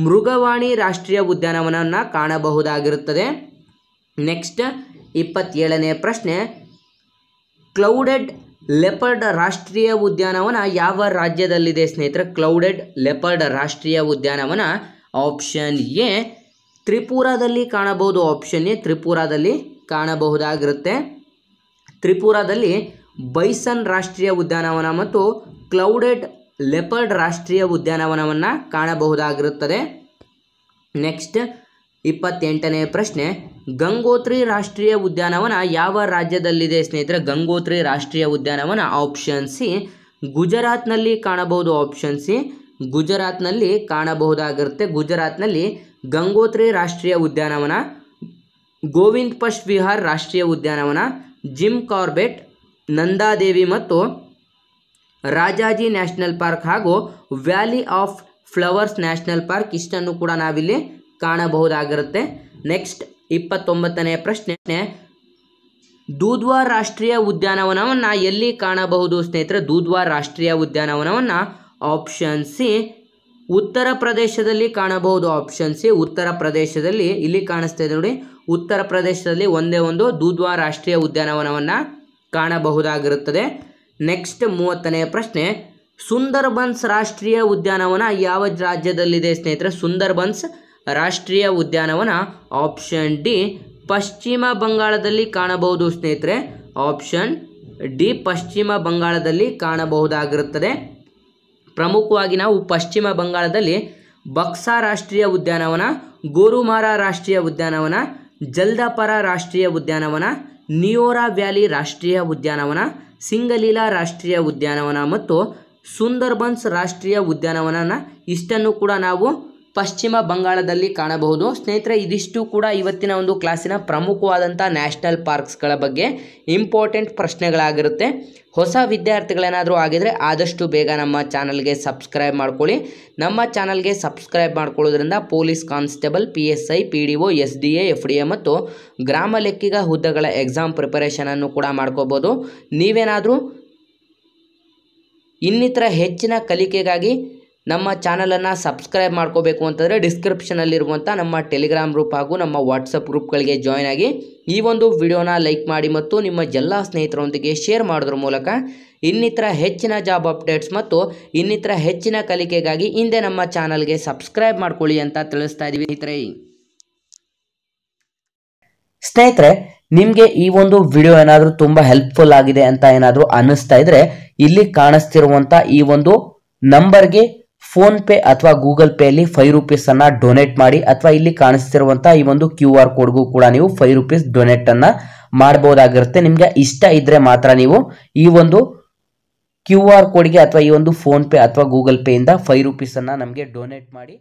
ಮೃಗವಾಣಿ ರಾಷ್ಟ್ರೀಯ ಉದ್ಯಾನವನವನ್ನು ಕಾಣಬಹುದಾಗಿರುತ್ತದೆ. ನೆಕ್ಸ್ಟ್ 27ನೇ ಪ್ರಶ್ನೆ, ಕ್ಲೌಡೆಡ್ ಲೆಪರ್ಡ್ ರಾಷ್ಟ್ರೀಯ ಉದ್ಯಾನವನ ಯಾವ ರಾಜ್ಯದಲ್ಲಿದೆ ಸ್ನೇಹಿತರೆ? ಕ್ಲೌಡೆಡ್ ಲೆಪರ್ಡ್ ರಾಷ್ಟ್ರೀಯ ಉದ್ಯಾನವನ ಆಪ್ಷನ್ ಎ ತ್ರಿಪುರಾದಲ್ಲಿ ಕಾಣಬಹುದು. ಆಪ್ಷನ್ ಎ ತ್ರಿಪುರಾದಲ್ಲಿ ಕಾಣಬಹುದಾಗಿರುತ್ತೆ. ತ್ರಿಪುರಾದಲ್ಲಿ ಬೈಸನ್ ರಾಷ್ಟ್ರೀಯ ಉದ್ಯಾನವನ ಮತ್ತು ಕ್ಲೌಡೆಡ್ ಲೆಪರ್ಡ್ ರಾಷ್ಟ್ರೀಯ ಉದ್ಯಾನವನವನ್ನು ಕಾಣಬಹುದಾಗಿರುತ್ತದೆ. ನೆಕ್ಸ್ಟ್ 28ನೇ ಪ್ರಶ್ನೆ, ಗಂಗೋತ್ರಿ ರಾಷ್ಟ್ರೀಯ ಉದ್ಯಾನವನ ಯಾವ ರಾಜ್ಯದಲ್ಲಿದೆ ಸ್ನೇಹಿತರೆ? ಗಂಗೋತ್ರಿ ರಾಷ್ಟ್ರೀಯ ಉದ್ಯಾನವನ ಆಪ್ಷನ್ ಸಿ ಗುಜರಾತ್ನಲ್ಲಿ ಕಾಣಬಹುದು. ಆಪ್ಷನ್ ಸಿ ಗುಜರಾತ್ನಲ್ಲಿ ಕಾಣಬಹುದಾಗಿರುತ್ತೆ. ಗುಜರಾತ್ನಲ್ಲಿ ಗಂಗೋತ್ರಿ ರಾಷ್ಟ್ರೀಯ ಉದ್ಯಾನವನ, ಗೋವಿಂದ್ ಪಶ್ ವಿಹಾರ್ ರಾಷ್ಟ್ರೀಯ ಉದ್ಯಾನವನ, ಜಿಮ್ ಕಾರ್ಬೆಟ್, ನಂದಾದೇವಿ ಮತ್ತು ರಾಜಾಜಿ ನ್ಯಾಷನಲ್ ಪಾರ್ಕ್ ಹಾಗೂ valley of flowers national park ಇಷ್ಟನ್ನು ಕೂಡ ನಾವಿಲ್ಲಿ ಕಾಣಬಹುದಾಗಿರುತ್ತೆ. ನೆಕ್ಸ್ಟ್ 29ನೇ ಪ್ರಶ್ನೆ, ದೂಧ್ವಾ ರಾಷ್ಟ್ರೀಯ ಉದ್ಯಾನವನವನ್ನು ಎಲ್ಲಿ ಕಾಣಬಹುದು ಸ್ನೇಹಿತರೆ? ದೂಧ್ವಾ ರಾಷ್ಟ್ರೀಯ ಉದ್ಯಾನವನವನ್ನು ಆಪ್ಷನ್ ಸಿ ಉತ್ತರ ಪ್ರದೇಶದಲ್ಲಿ ಕಾಣಬಹುದು. ಆಪ್ಷನ್ ಸಿ ಉತ್ತರ ಪ್ರದೇಶದಲ್ಲಿ, ಇಲ್ಲಿ ಕಾಣಿಸ್ತಾ ಇದೆ ನೋಡಿ, ಉತ್ತರ ಪ್ರದೇಶದಲ್ಲಿ ಒಂದೇ ಒಂದು ದೂಧ್ವಾ ರಾಷ್ಟ್ರೀಯ ಉದ್ಯಾನವನವನ್ನು ಕಾಣಬಹುದಾಗಿರುತ್ತದೆ. ನೆಕ್ಸ್ಟ್ 30ನೇ ಪ್ರಶ್ನೆ, ಸುಂದರ್ಬನ್ಸ್ ರಾಷ್ಟ್ರೀಯ ಉದ್ಯಾನವನ ಯಾವ ರಾಜ್ಯದಲ್ಲಿದೆ ಸ್ನೇಹಿತರೆ? ಸುಂದರ್ಬನ್ಸ್ ರಾಷ್ಟ್ರೀಯ ಉದ್ಯಾನವನ ಆಪ್ಷನ್ ಡಿ ಪಶ್ಚಿಮ ಬಂಗಾಳದಲ್ಲಿ ಕಾಣಬಹುದು ಸ್ನೇಹಿತರೆ. ಆಪ್ಷನ್ ಡಿ ಪಶ್ಚಿಮ ಬಂಗಾಳದಲ್ಲಿ ಕಾಣಬಹುದಾಗಿರುತ್ತದೆ. ಪ್ರಮುಖವಾಗಿ ನಾವು ಪಶ್ಚಿಮ ಬಂಗಾಳದಲ್ಲಿ ಬಕ್ಸಾ ರಾಷ್ಟ್ರೀಯ ಉದ್ಯಾನವನ, ಗೋರುಮಾರ ರಾಷ್ಟ್ರೀಯ ಉದ್ಯಾನವನ, ಜಲ್ದಾಪರ ರಾಷ್ಟ್ರೀಯ ಉದ್ಯಾನವನ, ನಿಯೋರಾ ವ್ಯಾಲಿ ರಾಷ್ಟ್ರೀಯ ಉದ್ಯಾನವನ, ಸಿಂಗಲೀಲಾ ರಾಷ್ಟ್ರೀಯ ಉದ್ಯಾನವನ ಮತ್ತು ಸುಂದರ್ಬನ್ಸ್ ರಾಷ್ಟ್ರೀಯ ಉದ್ಯಾನವನ ಇಷ್ಟನ್ನು ಕೂಡ ನಾವು ಪಶ್ಚಿಮ ಬಂಗಾಳದಲ್ಲಿ ಕಾಣಬಹುದು. ಸ್ನೇಹಿತರೆ, ಇದಿಷ್ಟು ಕೂಡ ಇವತ್ತಿನ ಒಂದು ಕ್ಲಾಸಿನ ಪ್ರಮುಖವಾದಂಥ ನ್ಯಾಷನಲ್ ಪಾರ್ಕ್ಸ್ಗಳ ಬಗ್ಗೆ ಇಂಪಾರ್ಟೆಂಟ್ ಪ್ರಶ್ನೆಗಳಾಗಿರುತ್ತೆ. ಹೊಸ ವಿದ್ಯಾರ್ಥಿಗಳೇನಾದರೂ ಆಗಿದರೆ ಆದಷ್ಟು ಬೇಗ ನಮ್ಮ ಚಾನಲ್ಗೆ ಸಬ್ಸ್ಕ್ರೈಬ್ ಮಾಡ್ಕೊಳ್ಳಿ. ನಮ್ಮ ಚಾನಲ್ಗೆ ಸಬ್ಸ್ಕ್ರೈಬ್ ಮಾಡ್ಕೊಳ್ಳೋದ್ರಿಂದ police constable, PSI, PDO, SDA, FDA ಮತ್ತು ಗ್ರಾಮ ಲೆಕ್ಕಿಗ ಹುದ್ದೆಗಳ ಎಕ್ಸಾಮ್ ಪ್ರಿಪರೇಷನನ್ನು ಕೂಡ ಮಾಡ್ಕೋಬೋದು. ನೀವೇನಾದರೂ ಇನ್ನಿತರ ಹೆಚ್ಚಿನ ಕಲಿಕೆಗಾಗಿ ನಮ್ಮ ಚಾನಲನ್ನು ಸಬ್ಸ್ಕ್ರೈಬ್ ಮಾಡ್ಕೋಬೇಕು ಅಂತಂದರೆ ಡಿಸ್ಕ್ರಿಪ್ಷನಲ್ಲಿರುವಂಥ ನಮ್ಮ ಟೆಲಿಗ್ರಾಮ್ ಗ್ರೂಪ್ ಹಾಗೂ ನಮ್ಮ ವಾಟ್ಸಪ್ ಗ್ರೂಪ್ಗಳಿಗೆ ಜಾಯ್ನ್ ಆಗಿ ಈ ಒಂದು ವಿಡಿಯೋನ ಲೈಕ್ ಮಾಡಿ ಮತ್ತು ನಿಮ್ಮ ಎಲ್ಲ ಸ್ನೇಹಿತರೊಂದಿಗೆ ಶೇರ್ ಮಾಡೋದ್ರ ಮೂಲಕ ಇನ್ನಿತರ ಹೆಚ್ಚಿನ ಜಾಬ್ ಅಪ್ಡೇಟ್ಸ್ ಮತ್ತು ಇನ್ನಿತರ ಹೆಚ್ಚಿನ ಕಲಿಕೆಗಾಗಿ ಹಿಂದೆ ನಮ್ಮ ಚಾನಲ್ಗೆ ಸಬ್ಸ್ಕ್ರೈಬ್ ಮಾಡ್ಕೊಳ್ಳಿ ಅಂತ ತಿಳಿಸ್ತಾ ಇದ್ದೀವಿ. ಸ್ನೇಹಿತರೆ, ನಿಮಗೆ ಈ ಒಂದು ವಿಡಿಯೋ ಏನಾದರೂ ತುಂಬ ಹೆಲ್ಪ್ಫುಲ್ ಆಗಿದೆ ಅಂತ ಏನಾದರೂ ಅನ್ನಿಸ್ತಾ ಇದ್ರೆ ಇಲ್ಲಿ ಕಾಣಿಸ್ತಿರುವಂಥ ಈ ಒಂದು ನಂಬರ್ಗೆ ಫೋನ್ ಪೇ ಅಥವಾ ಗೂಗಲ್ ಪೇ ಅಲ್ಲಿ 5 ರೂಪೀಸ್ ಅನ್ನ ಡೊನೇಟ್ ಮಾಡಿ, ಅಥವಾ ಇಲ್ಲಿ ಕಾಣಿಸ್ತಿರುವಂತಹ ಈ ಒಂದು QR ಕೋಡ್ಗೂ ಕೂಡ ನೀವು 5 ರೂಪೀಸ್ ಡೊನೇಟ್ ಅನ್ನ ಮಾಡಬಹುದಾಗಿರುತ್ತೆ. ನಿಮ್ಗೆ ಇಷ್ಟ ಇದ್ರೆ ಮಾತ್ರ ನೀವು ಈ ಒಂದು QR ಕೋಡ್ಗೆ ಅಥವಾ ಈ ಒಂದು ಫೋನ್ ಪೇ ಅಥವಾ ಗೂಗಲ್ ಪೇ ಇಂದ 5 ರೂಪೀಸ್ ಅನ್ನ ನಮಗೆ ಡೊನೇಟ್ ಮಾಡಿ.